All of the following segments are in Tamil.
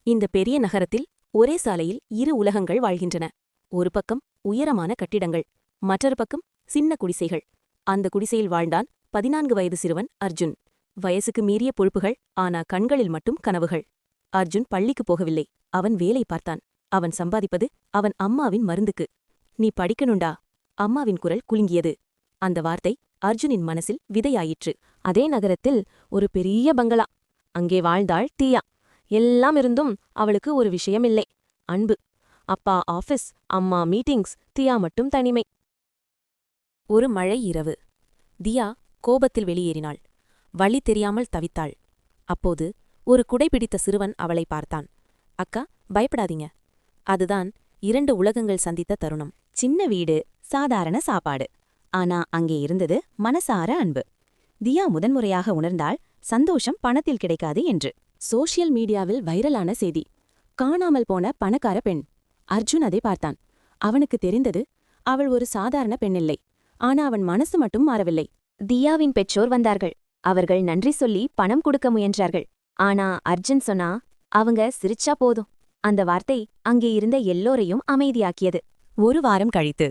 இந்த பெரிய நகரத்தில் ஒரே சாலையில் இரு உலகங்கள் வாழ்கின்றன. ஒரு பக்கம் உயரமான கட்டிடங்கள், மற்றொரு பக்கம் சின்ன குடிசைகள். அந்த குடிசையில் வாழ்ந்தான் 14 வயது சிறுவன் அர்ஜுன். வயசுக்கு மீறிய பொறுப்புகள், ஆனா கண்களில் மட்டும் கனவுகள். அர்ஜுன் பள்ளிக்கு போகவில்லை, அவன் வேலை பார்த்தான். அவன் சம்பாதிப்பது அவன் அம்மாவின் மருந்துக்கு. நீ படிக்கணுண்டா? அம்மாவின் குரல் குலுங்கியது. அந்த வார்த்தை அர்ஜுனின் மனசில் விதையாயிற்று. அதே நகரத்தில் ஒரு பெரிய பங்களா. அங்கே வாழ்ந்தாள் தீயா. எல்லாம் இருந்தும் அவளுக்கு ஒரு விஷயமில்லை, அன்பு. அப்பா ஆஃபீஸ், அம்மா மீட்டிங்ஸ், தியா மட்டும் தனிமை. ஒரு மழை இரவு. தியா கோபத்தில் வெளியேறினாள். வழி தெரியாமல் தவித்தாள். அப்போது ஒரு குடைபிடித்த சிறுவன் அவளை பார்த்தான். அக்கா, பயப்படாதீங்க. அதுதான் 2 உலகங்கள் சந்தித்த தருணம். சின்ன வீடு, சாதாரண சாப்பாடு. ஆனா அங்கே இருந்தது மனசார அன்பு. தியா முதன்முறையாக உணர்ந்தாள் சந்தோஷம் பணத்தில் கிடைக்காது என்று. சோஷியல் மீடியாவில் வைரலான செய்தி. காணாமல் போன பணக்கார பெண். அர்ஜுன் அதை பார்த்தான். அவனுக்கு தெரிந்தது அவள் ஒரு சாதாரண பெண்ணில்லை. ஆனா அவன் மனசு மட்டும் மாறவில்லை. தியாவின் பெற்றோர் வந்தார்கள். அவர்கள் நன்றி சொல்லி பணம் கொடுக்க முயன்றார்கள். ஆனா அர்ஜுன் சொன்னா, அவங்க சிரிச்சா போதும். அந்த வார்த்தை அங்கே இருந்த எல்லோரையும் அமைதியாக்கியது. ஒரு வாரம் கழித்து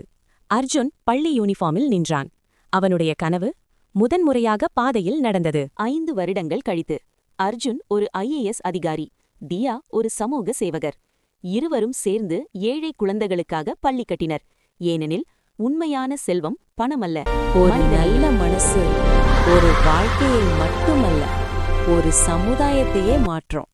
அர்ஜுன் பள்ளி யூனிஃபார்மில் நின்றான். அவனுடைய கனவு முதன்முறையாக பாதையில் நடந்தது. 5 வருடங்கள் கழித்து அர்ஜுன் ஒரு IAS அதிகாரி, தியா ஒரு சமூக சேவகர். இருவரும் சேர்ந்து ஏழை குழந்தைகளுக்காக பள்ளி கட்டினர். ஏனெனில் உண்மையான செல்வம் பணமல்ல, ஒரு நல்ல மனசு ஒரு வாழ்க்கையை மட்டுமல்ல, ஒரு சமுதாயத்தையே மாற்றும்.